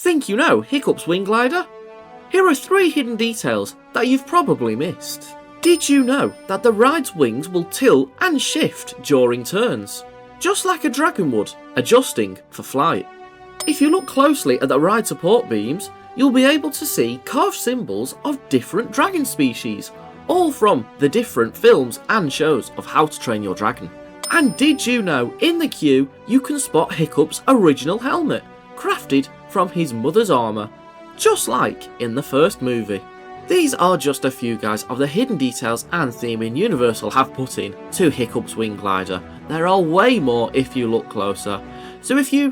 Think you know Hiccup's wing glider? Here are 3 hidden details that you've probably missed. Did you know that the ride's wings will tilt and shift during turns? Just like a dragon would, adjusting for flight. If you look closely at the ride support beams, you'll be able to see carved symbols of different dragon species, all from the different films and shows of How to Train Your Dragon. And did you know in the queue you can spot Hiccup's original helmet, crafted from his mother's armour, just like in the first movie. These are just a few, guys, of the hidden details and theming Universal have put in to Hiccup's wing glider. There are way more if you look closer. So if you